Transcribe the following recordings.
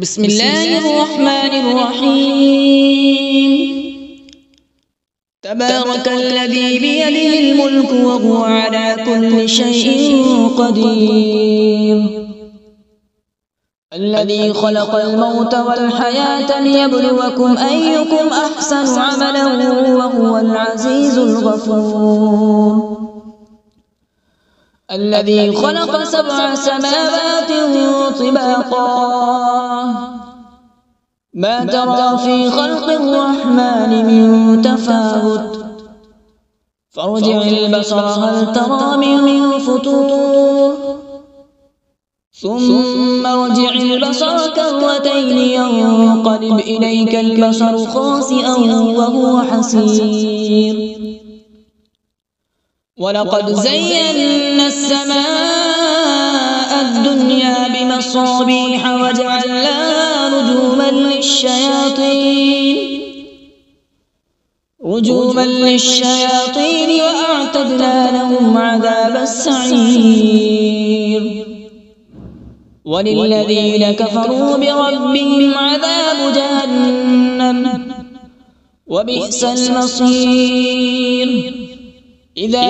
بسم الله الرحمن الرحيم. تبارك الذي بيده الملك وهو على كل شيء قدير. الذي خلق الموت والحياة ليبلوكم أيكم أحسن عملا وهو العزيز الغفور. الذي خلق 7 سماوات طباقا ما ترى في خلق الرحمن من تفاوت فارجع البصر هل ترى من فطور ثم ارجع البصر كرتين ينقلب إليك البصر خاسئا وهو حسير. ولقد زينا السماء الدنيا بمصابيح وجعلناها رجوما للشياطين وأعتدنا لهم عذاب السعير. وللذين كفروا بربهم عذاب جهنم وبئس المصير. إذا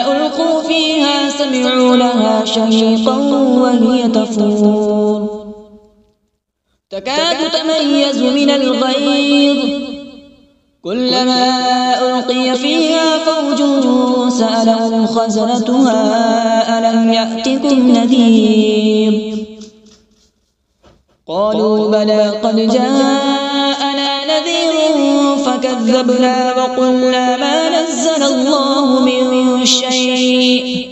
ألقوا فيها سمعوا لها شهيقا وهي تفور تكاد تميز من الغيظ كلما ألقي فيها فوج سألهم خزنتها ألم يأتكم نذير قالوا بلى قد جاءنا نذير فكذبنا وقلنا ما نزل الله من شيء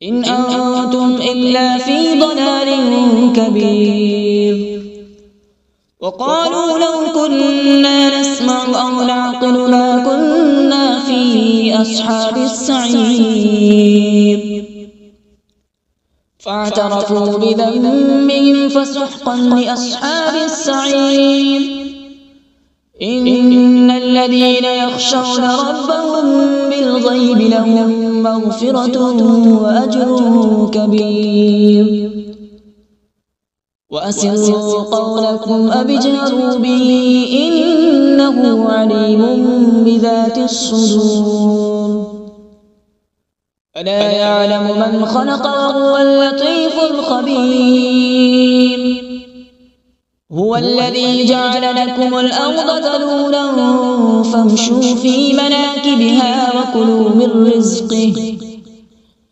إن أنتم إلا في ضلال كبير. وقالوا لو كنا نسمع أو نعقل ما كنا في أصحاب السعير فاعترفوا بذنبهم فسحقا لأصحاب السعير. إن الذين يخشون ربهم بالغيب لهم مغفرة وأجر كبير. وأسروا قولكم أو اجهروا به إنه عليم بذات الصدور. ألا يعلم من خلق وهو اللطيف الخبير. هو الذي جعل لكم الأرض ذلولا فامشوا في مناكبها وكلوا من رزقه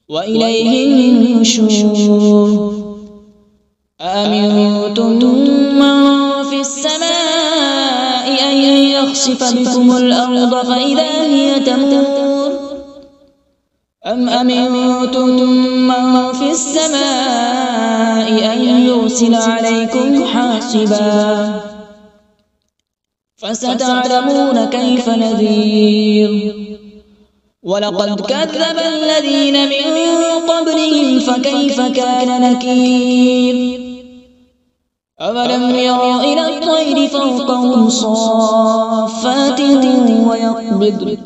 وإليه النشور. أأمنتم من في السماء أن يخسف بكم الأرض فإذا هي تمور أم أمنتم من في السماء أن يرسل عليكم حاصبا فستعلمون كيف نذير. ولقد كذب الذين من قبلهم فكيف كان نكير. أولم يروا إلى الطير فوقهم صافات ويقبض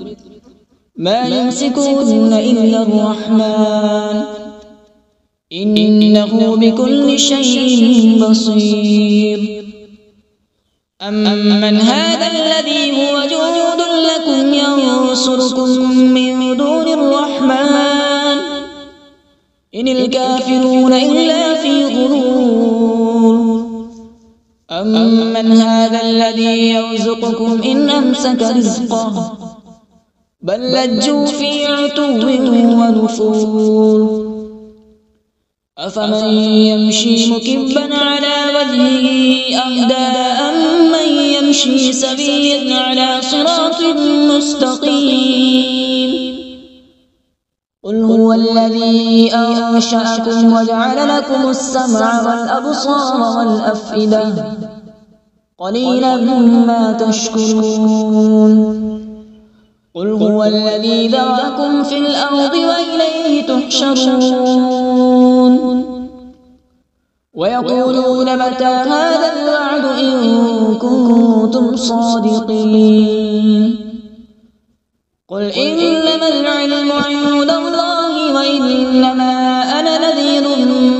ما يمسكون إلا الرحمن إنه بكل شيء بصير. أمن هذا الذي هو جند لكم ينصركم من دون الرحمن إن الكافرون إلا في غرور. أمن هذا الذي يرزقكم إن أمسك رزقه بل لجوا في عتو ونفور. أفمن يمشي مكبا على وجهه أهدى أمن يمشي سويا على صراط مستقيم. قل هو الذي أنشأكم وجعل لكم السمع والأبصار والأفئدة قليلا ما تشكرون. قل هو الذي ذرأكم في الأرض وإليه تحشرون. ويقولون متى هذا الوعد إن كنتم صادقين. قل إنما العلم عند الله وإنما أنا نذير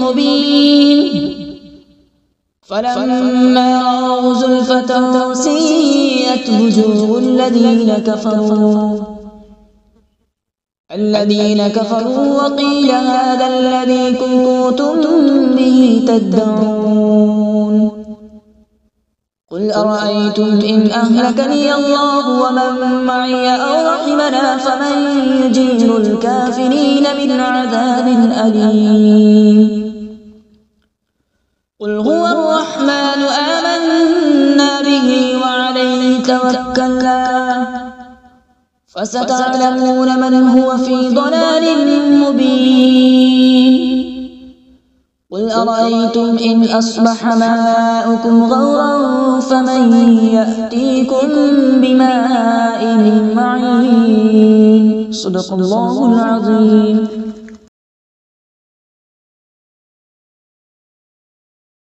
مبين. فلما رأوا زلفة سيئت وجوه الذين كفروا وقيل هذا الذي كنتم به تدعون قل أرأيتم إن أهلكني الله ومن معي أو رحمنا فمن يجير الكافرين من عذاب أليم قل هو الرحمن آمنا به وعليه توكلنا فستعلمون من هو في ضلال مبين قل أرأيتم إن أصبح ماؤكم غورا فمن يأتيكم بماء معين صدق الله العظيم.